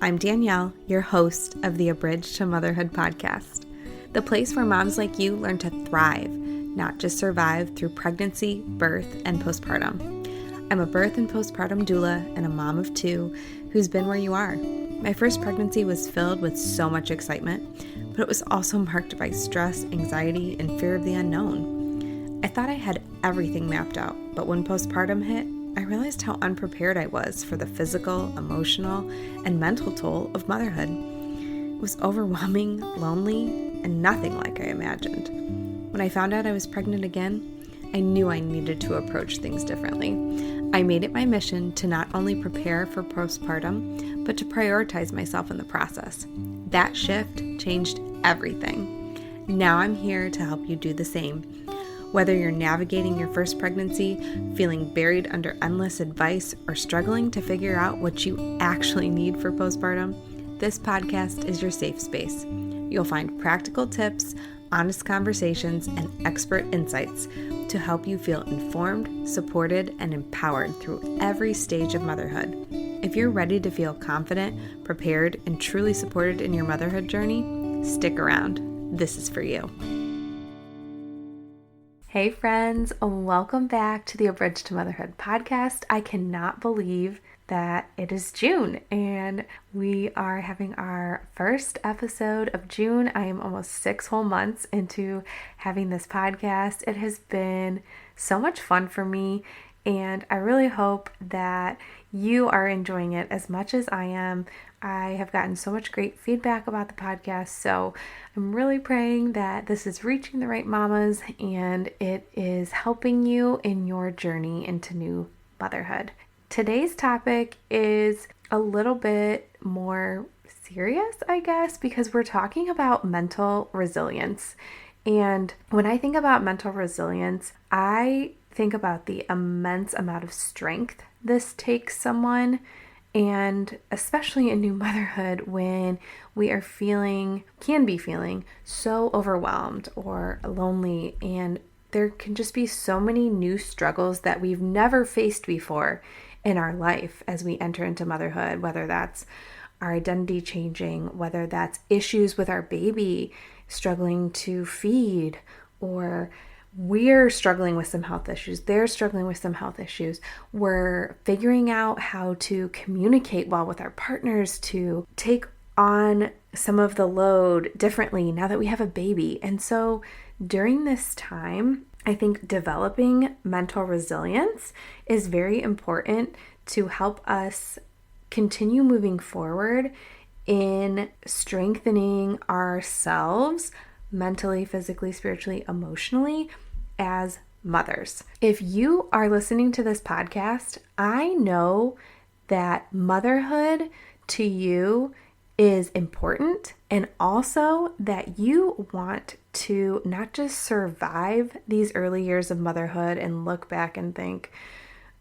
I'm Danielle, your host of the A Bridge to Motherhood podcast, the place where moms like you learn to thrive, not just survive through pregnancy, birth, and postpartum. I'm a birth and postpartum doula and a mom of two who's been where you are. My first pregnancy was filled with so much excitement, but it was also marked by stress, anxiety, and fear of the unknown. I thought I had everything mapped out, but when postpartum hit, I realized how unprepared I was for the physical, emotional, and mental toll of motherhood. It was overwhelming, lonely, and nothing like I imagined. When I found out I was pregnant again, I knew I needed to approach things differently. I made it my mission to not only prepare for postpartum, but to prioritize myself in the process. That shift changed everything. Now I'm here to help you do the same. Whether you're navigating your first pregnancy, feeling buried under endless advice, or struggling to figure out what you actually need for postpartum, this podcast is your safe space. You'll find practical tips, honest conversations, and expert insights to help you feel informed, supported, and empowered through every stage of motherhood. If you're ready to feel confident, prepared, and truly supported in your motherhood journey, stick around. This is for you. Hey friends, welcome back to the A Bridge to Motherhood podcast. I cannot believe that it is June and we are having our first episode of June. I am almost 6 whole months into having this podcast. It has been so much fun for me and I really hope that you are enjoying it as much as I am. I have gotten so much great feedback about the podcast, so I'm really praying that this is reaching the right mamas and it is helping you in your journey into new motherhood. Today's topic is a little bit more serious, I guess, because we're talking about mental resilience. And when I think about mental resilience, I think about the immense amount of strength this takes someone. And especially in new motherhood, when we are can be feeling so overwhelmed or lonely, and there can just be so many new struggles that we've never faced before in our life as we enter into motherhood, whether that's our identity changing, whether that's issues with our baby, struggling to feed, or we're struggling with some health issues. They're struggling with some health issues. We're figuring out how to communicate well with our partners to take on some of the load differently now that we have a baby. And so during this time, I think developing mental resilience is very important to help us continue moving forward in strengthening ourselves mentally, physically, spiritually, emotionally as mothers. If you are listening to this podcast, I know that motherhood to you is important and also that you want to not just survive these early years of motherhood and look back and think,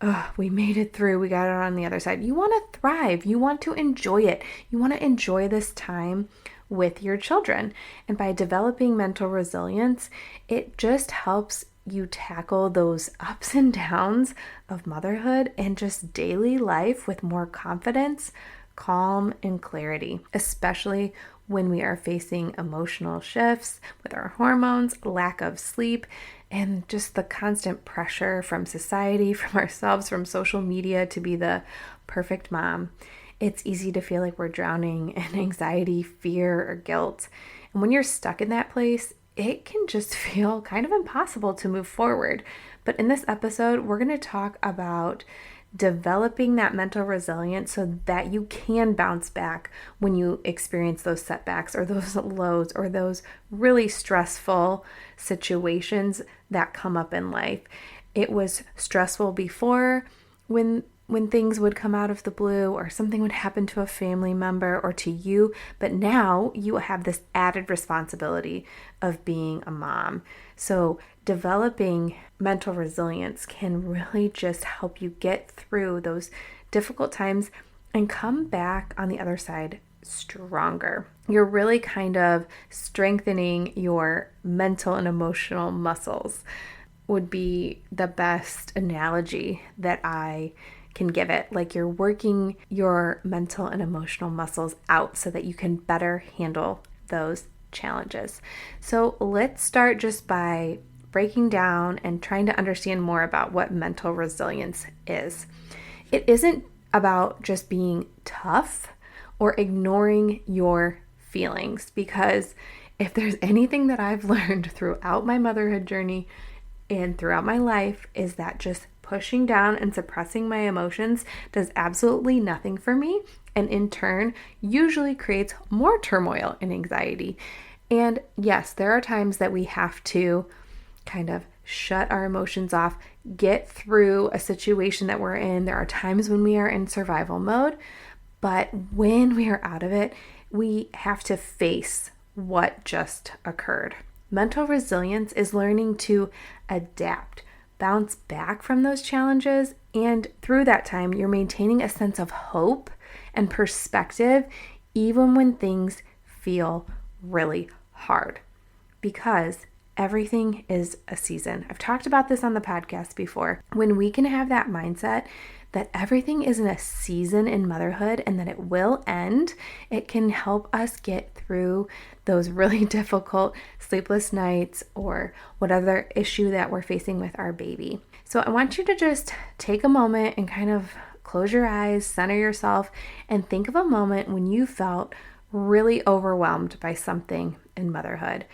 oh, we made it through, we got it on the other side. You want to thrive. You want to enjoy it. You want to enjoy this time with your children. And by developing mental resilience, it just helps you tackle those ups and downs of motherhood and just daily life with more confidence, calm, and clarity, especially when we are facing emotional shifts with our hormones, lack of sleep, and just the constant pressure from society, from ourselves, from social media to be the perfect mom. It's easy to feel like we're drowning in anxiety, fear, or guilt. And when you're stuck in that place, it can just feel kind of impossible to move forward. But in this episode, we're going to talk about developing that mental resilience so that you can bounce back when you experience those setbacks or those lows or those really stressful situations that come up in life. It was stressful before when things would come out of the blue or something would happen to a family member or to you, but now you have this added responsibility of being a mom. So developing mental resilience can really just help you get through those difficult times and come back on the other side stronger. You're really kind of strengthening your mental and emotional muscles would be the best analogy that I can give it, like you're working your mental and emotional muscles out so that you can better handle those challenges. So let's start just by breaking down and trying to understand more about what mental resilience is. It isn't about just being tough or ignoring your feelings, because if there's anything that I've learned throughout my motherhood journey and throughout my life, is that just pushing down and suppressing my emotions does absolutely nothing for me, and in turn usually creates more turmoil and anxiety. And yes, there are times that we have to kind of shut our emotions off, get through a situation that we're in. There are times when we are in survival mode, but when we are out of it, we have to face what just occurred. Mental resilience is learning to adapt, bounce back from those challenges, and through that time, you're maintaining a sense of hope and perspective, even when things feel really hard, because everything is a season. I've talked about this on the podcast before. When we can have that mindset that everything is in a season in motherhood and that it will end, it can help us get through those really difficult sleepless nights or whatever issue that we're facing with our baby. So I want you to just take a moment and kind of close your eyes, center yourself, and think of a moment when you felt really overwhelmed by something in motherhood.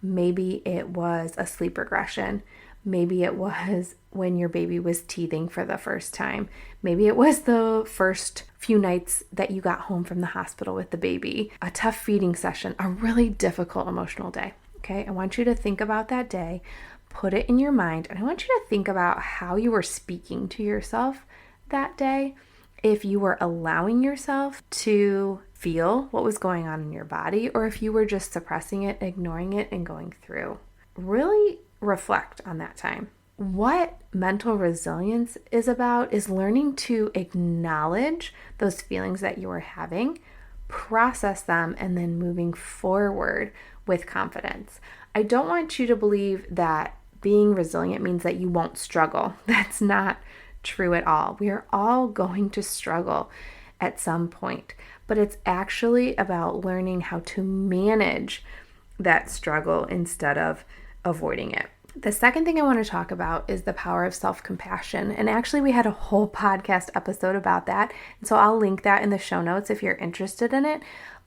Maybe it was a sleep regression. Maybe it was when your baby was teething for the first time. Maybe it was the first few nights that you got home from the hospital with the baby, a tough feeding session, a really difficult emotional day. Okay, I want you to think about that day, put it in your mind, and I want you to think about how you were speaking to yourself that day. If you were allowing yourself to feel what was going on in your body, or if you were just suppressing it, ignoring it, and going through. Really reflect on that time. What mental resilience is about is learning to acknowledge those feelings that you are having, process them, and then moving forward with confidence. I don't want you to believe that being resilient means that you won't struggle. That's not true at all. We are all going to struggle at some point, but it's actually about learning how to manage that struggle instead of avoiding it. The second thing I want to talk about is the power of self-compassion. And actually, we had a whole podcast episode about that. And so I'll link that in the show notes if you're interested in it.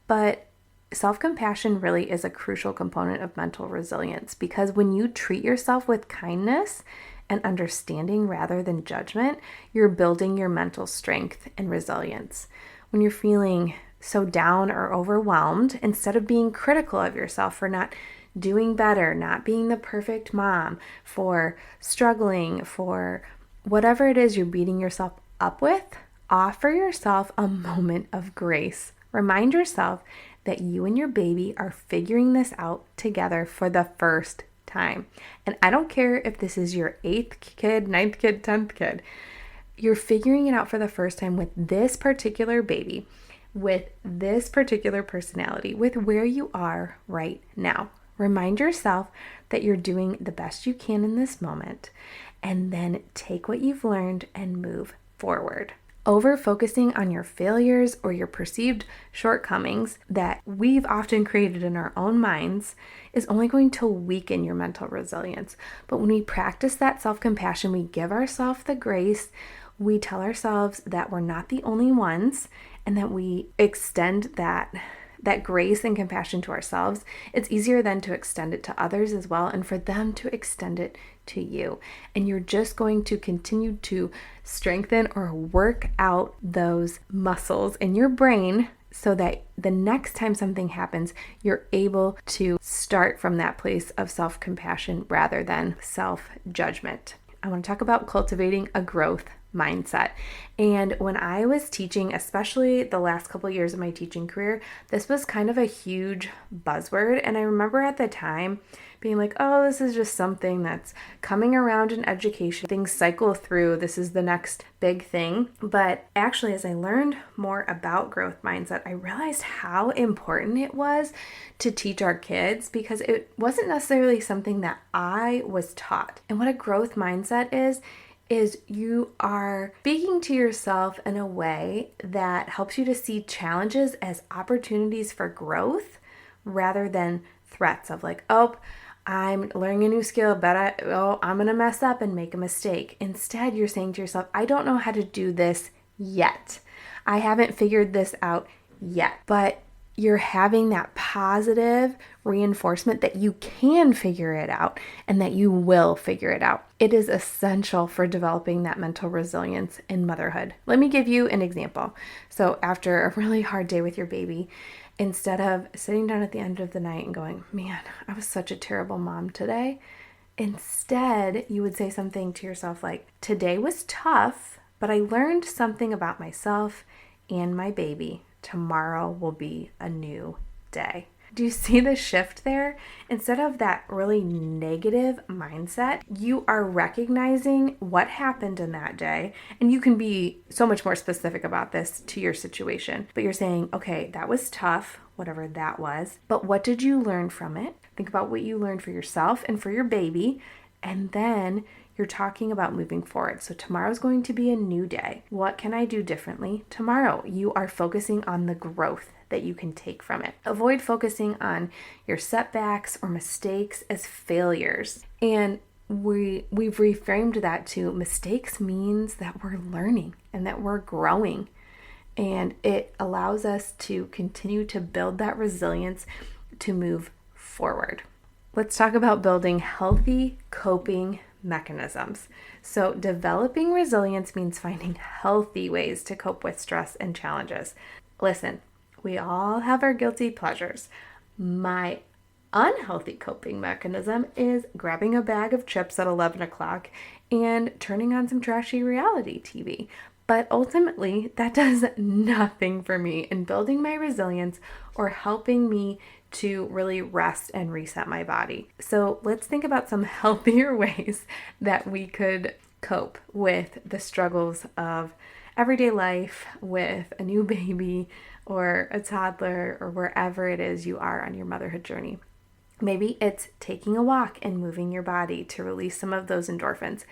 But self-compassion really is a crucial component of mental resilience, because when you treat yourself with kindness and understanding rather than judgment, you're building your mental strength and resilience. When you're feeling so down or overwhelmed, instead of being critical of yourself for not doing better, not being the perfect mom, for struggling, for whatever it is you're beating yourself up with, offer yourself a moment of grace. Remind yourself that you and your baby are figuring this out together for the first time. And I don't care if this is your 8th kid, 9th kid, 10th kid. You're figuring it out for the first time with this particular baby, with this particular personality, with where you are right now. Remind yourself that you're doing the best you can in this moment, and then take what you've learned and move forward. Over focusing on your failures or your perceived shortcomings that we've often created in our own minds is only going to weaken your mental resilience. But when we practice that self-compassion, we give ourselves the grace, we tell ourselves that we're not the only ones, and that we extend that grace and compassion to ourselves. It's easier then to extend it to others as well, and for them to extend it to you. And you're just going to continue to strengthen or work out those muscles in your brain so that the next time something happens, you're able to start from that place of self-compassion rather than self-judgment. I want to talk about cultivating a growth mindset. And when I was teaching, especially the last couple of years of my teaching career, this was kind of a huge buzzword. And I remember at the time being like, oh, this is just something that's coming around in education. Things cycle through. This is the next big thing. But actually, as I learned more about growth mindset, I realized how important it was to teach our kids, because it wasn't necessarily something that I was taught. And what a growth mindset is is you are speaking to yourself in a way that helps you to see challenges as opportunities for growth rather than threats of like, oh, I'm learning a new skill, but I'm going to mess up and make a mistake. Instead, you're saying to yourself, I don't know how to do this yet. I haven't figured this out yet. But you're having that positive reinforcement that you can figure it out and that you will figure it out. It is essential for developing that mental resilience in motherhood. Let me give you an example. So after a really hard day with your baby, instead of sitting down at the end of the night and going, man, I was such a terrible mom today, instead you would say something to yourself like, today was tough, but I learned something about myself and my baby. Tomorrow will be a new day. Do you see the shift there? Instead of that really negative mindset, you are recognizing what happened in that day. And you can be so much more specific about this to your situation. But you're saying, okay, that was tough, whatever that was. But what did you learn from it? Think about what you learned for yourself and for your baby. And then you're talking about moving forward. So tomorrow's going to be a new day. What can I do differently tomorrow? You are focusing on the growth that you can take from it. Avoid focusing on your setbacks or mistakes as failures. And we've reframed that to mistakes means that we're learning and that we're growing. And it allows us to continue to build that resilience to move forward. Let's talk about building healthy coping mechanisms. So developing resilience means finding healthy ways to cope with stress and challenges. Listen, we all have our guilty pleasures. My unhealthy coping mechanism is grabbing a bag of chips at 11 o'clock and turning on some trashy reality TV. But ultimately, that does nothing for me in building my resilience or helping me to really rest and reset my body. So let's think about some healthier ways that we could cope with the struggles of everyday life with a new baby or a toddler or wherever it is you are on your motherhood journey. Maybe it's taking a walk and moving your body to release some of those endorphins.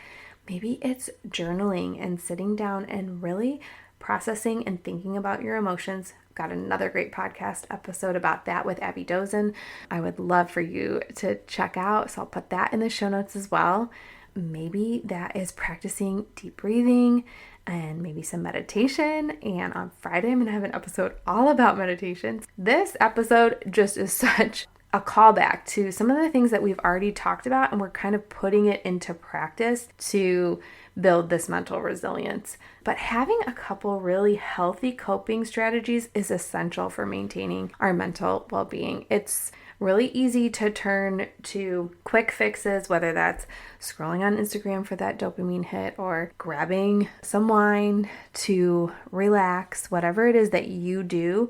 Maybe it's journaling and sitting down and really processing and thinking about your emotions. Got another great podcast episode about that with Abby Dozen. I would love for you to check out, so I'll put that in the show notes as well. Maybe that is practicing deep breathing and maybe some meditation. And on Friday, I'm going to have an episode all about meditations. This episode just is such a callback to some of the things that we've already talked about, and we're kind of putting it into practice to build this mental resilience. But having a couple really healthy coping strategies is essential for maintaining our mental well-being. It's really easy to turn to quick fixes, whether that's scrolling on Instagram for that dopamine hit or grabbing some wine to relax, whatever it is that you do.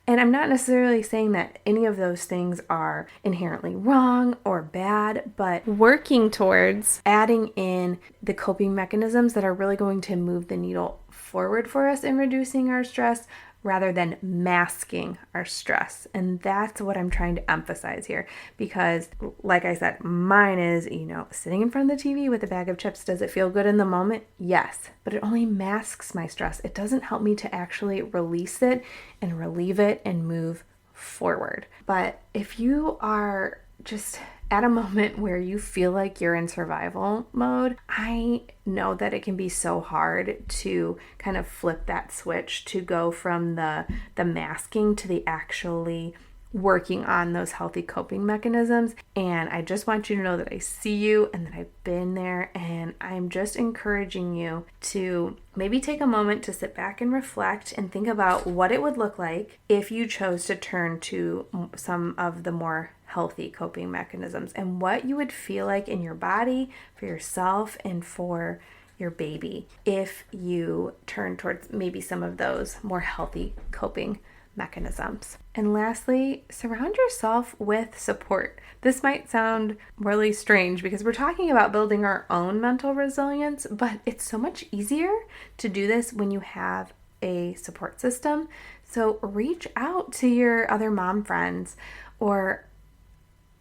And I'm not necessarily saying that any of those things are inherently wrong or bad, but working towards adding in the coping mechanisms that are really going to move the needle forward for us in reducing our stress rather than masking our stress. And that's what I'm trying to emphasize here, because like I said, mine is, sitting in front of the TV with a bag of chips. Does it feel good in the moment? Yes, but it only masks my stress. It doesn't help me to actually release it and relieve it and move forward. But if you are just at a moment where you feel like you're in survival mode, I know that it can be so hard to kind of flip that switch to go from the masking to the actually working on those healthy coping mechanisms. And I just want you to know that I see you and that I've been there, and I'm just encouraging you to maybe take a moment to sit back and reflect and think about what it would look like if you chose to turn to some of the more healthy coping mechanisms and what you would feel like in your body, for yourself, and for your baby if you turn towards maybe some of those more healthy coping mechanisms. And lastly, surround yourself with support. This might sound really strange because we're talking about building our own mental resilience, but it's so much easier to do this when you have a support system. So reach out to your other mom friends or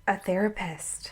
a therapist,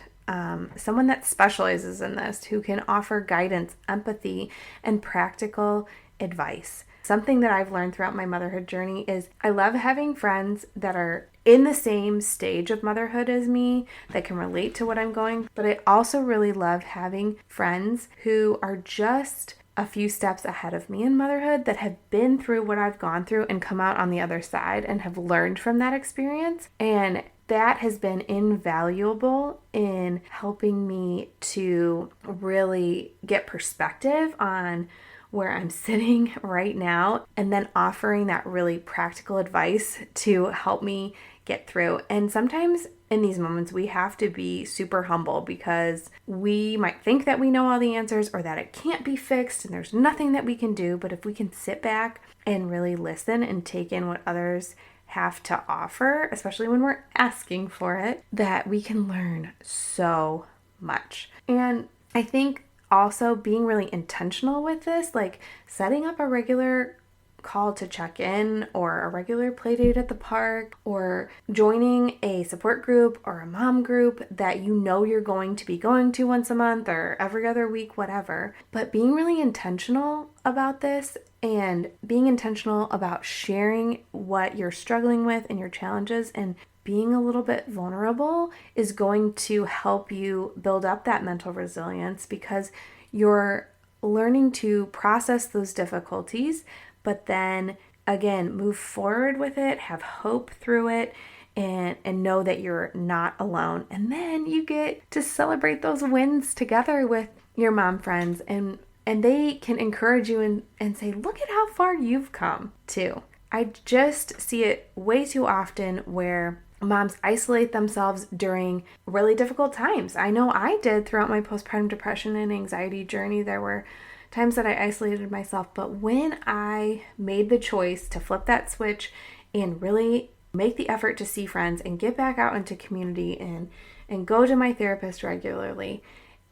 someone that specializes in this, who can offer guidance, empathy, and practical advice. Something that I've learned throughout my motherhood journey is I love having friends that are in the same stage of motherhood as me, that can relate to what I'm going, but I also really love having friends who are just a few steps ahead of me in motherhood, that have been through what I've gone through and come out on the other side and have learned from that experience. And that has been invaluable in helping me to really get perspective on where I'm sitting right now, and then offering that really practical advice to help me get through. And sometimes in these moments, we have to be super humble, because we might think that we know all the answers, or that it can't be fixed and there's nothing that we can do. But if we can sit back and really listen and take in what others have to offer, especially when we're asking for it, that we can learn so much. And I think also being really intentional with this, like setting up a regular call to check in, or a regular play date at the park, or joining a support group or a mom group that you know you're going to be going to once a month or every other week, whatever. But being really intentional about this, and being intentional about sharing what you're struggling with and your challenges, and being a little bit vulnerable, is going to help you build up that mental resilience, because you're learning to process those difficulties, but then again, move forward with it, have hope through it, and know that you're not alone. And then you get to celebrate those wins together with your mom friends, and they can encourage you and say, look at how far you've come too. I just see it way too often where moms isolate themselves during really difficult times. I know I did throughout my postpartum depression and anxiety journey. There were times that I isolated myself, but when I made the choice to flip that switch and really make the effort to see friends and get back out into community and go to my therapist regularly,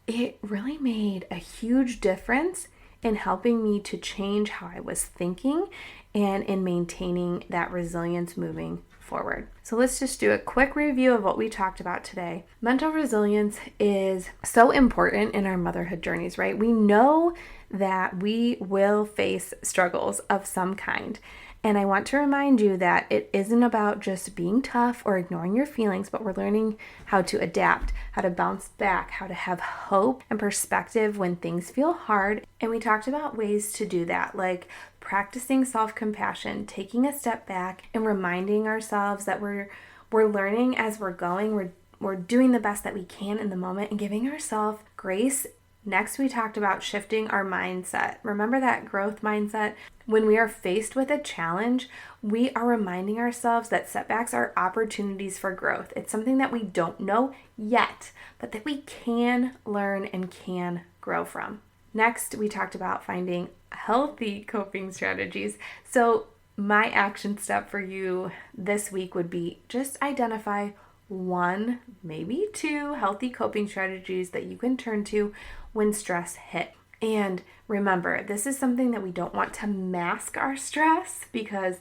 it really made a huge difference in helping me to change how I was thinking and in maintaining that resilience moving forward. So let's just do a quick review of what we talked about today. Mental resilience is so important in our motherhood journeys, right? We know that we will face struggles of some kind. And I want to remind you that it isn't about just being tough or ignoring your feelings, but we're learning how to adapt, how to bounce back, how to have hope and perspective when things feel hard. And we talked about ways to do that, like practicing self-compassion, taking a step back and reminding ourselves that we're learning as we're going. We're doing the best that we can in the moment and giving ourselves grace. Next, we talked about shifting our mindset. Remember that growth mindset? When we are faced with a challenge, we are reminding ourselves that setbacks are opportunities for growth. It's something that we don't know yet, but that we can learn and can grow from. Next, we talked about finding healthy coping strategies. So my action step for you this week would be just identify one, maybe two healthy coping strategies that you can turn to when stress hit. And remember, this is something that we don't want to mask our stress, because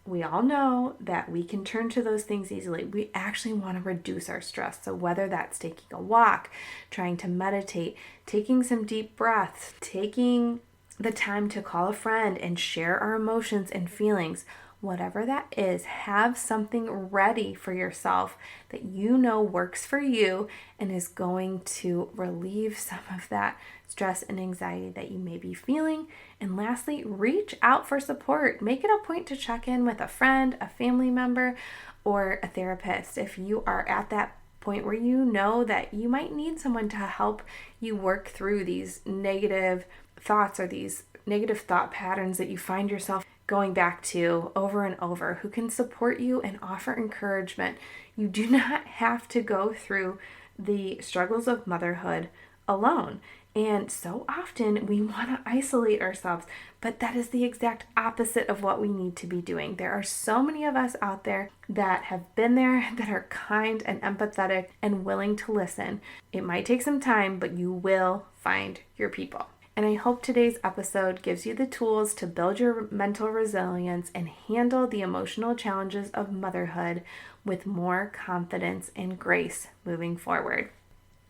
we all know that we can turn to those things easily. We actually want to reduce our stress. So whether that's taking a walk, trying to meditate, taking some deep breaths, taking the time to call a friend and share our emotions and feelings, whatever that is, have something ready for yourself that you know works for you and is going to relieve some of that stress and anxiety that you may be feeling. And lastly, reach out for support. Make it a point to check in with a friend, a family member, or a therapist if you are at that point where you know that you might need someone to help you work through these negative thoughts or these negative thought patterns that you find yourself going back to over and over, who can support you and offer encouragement. You do not have to go through the struggles of motherhood alone. And so often we want to isolate ourselves, but that is the exact opposite of what we need to be doing. There are so many of us out there that have been there, that are kind and empathetic and willing to listen. It might take some time, but you will find your people. And I hope today's episode gives you the tools to build your mental resilience and handle the emotional challenges of motherhood with more confidence and grace moving forward.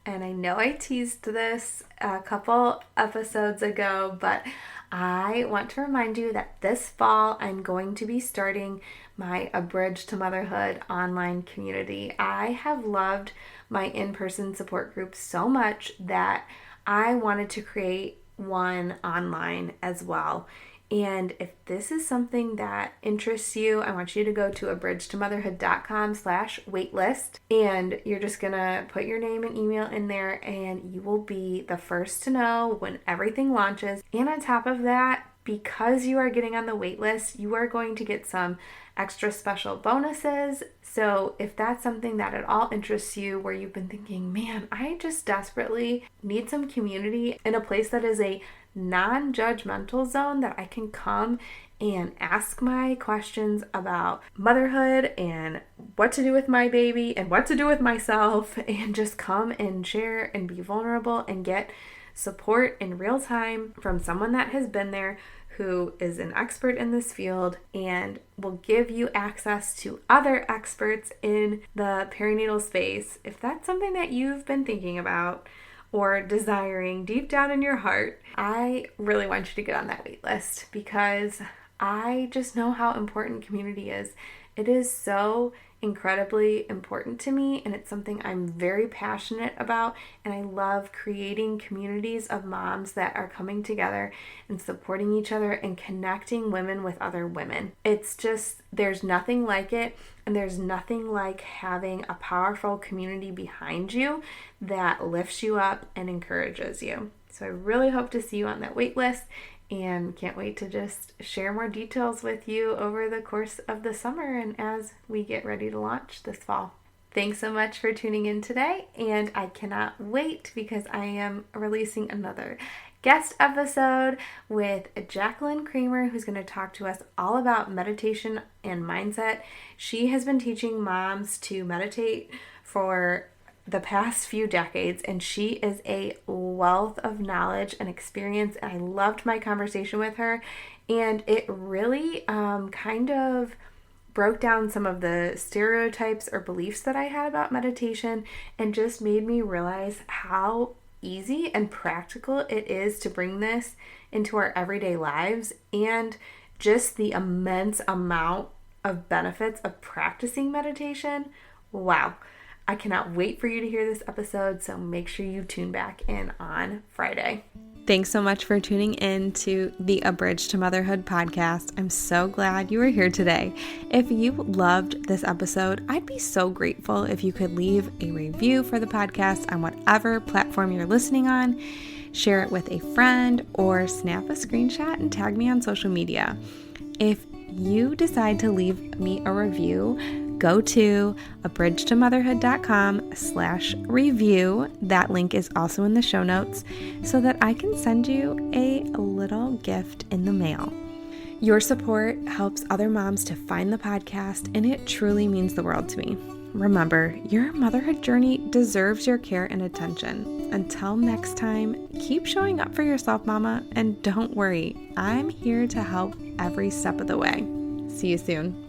And I know I teased this a couple episodes ago, but I want to remind you that this fall I'm going to be starting my A Bridge to Motherhood online community. I have loved my in-person support group so much that I wanted to create one online as well. And if this is something that interests you, I want you to go to abridgetomotherhood.com/waitlist, and you're just gonna put your name and email in there, and you will be the first to know when everything launches. And on top of that, because you are getting on the wait list, you are going to get some extra special bonuses. So if that's something that at all interests you, where you've been thinking, man, I just desperately need some community in a place that is a non-judgmental zone that I can come and ask my questions about motherhood and what to do with my baby and what to do with myself, and just come and share and be vulnerable and get support in real time from someone that has been there, who is an expert in this field and will give you access to other experts in the perinatal space. If that's something that you've been thinking about or desiring deep down in your heart, I really want you to get on that wait list, because I just know how important community is. It is so incredibly important to me, and it's something I'm very passionate about, and I love creating communities of moms that are coming together and supporting each other and connecting women with other women. It's just, there's nothing like it, and there's nothing like having a powerful community behind you that lifts you up and encourages you. So I really hope to see you on that wait list, and can't wait to just share more details with you over the course of the summer and as we get ready to launch this fall. Thanks so much for tuning in today, and I cannot wait because I am releasing another guest episode with Jacqueline Kramer, who's going to talk to us all about meditation and mindset. She has been teaching moms to meditate for the past few decades, and she is a wealth of knowledge and experience, and I loved my conversation with her, and it really kind of broke down some of the stereotypes or beliefs that I had about meditation, and just made me realize how easy and practical it is to bring this into our everyday lives, and just the immense amount of benefits of practicing meditation. Wow. I cannot wait for you to hear this episode, so make sure you tune back in on Friday. Thanks so much for tuning in to the A Bridge to Motherhood podcast. I'm so glad you were here today. If you loved this episode, I'd be so grateful if you could leave a review for the podcast on whatever platform you're listening on. Share it with a friend or snap a screenshot and tag me on social media. If you decide to leave me a review, go to abridgetomotherhood.com/review. That link is also in the show notes, so that I can send you a little gift in the mail. Your support helps other moms to find the podcast, and it truly means the world to me. Remember, your motherhood journey deserves your care and attention. Until next time, keep showing up for yourself, mama, and don't worry, I'm here to help every step of the way. See you soon.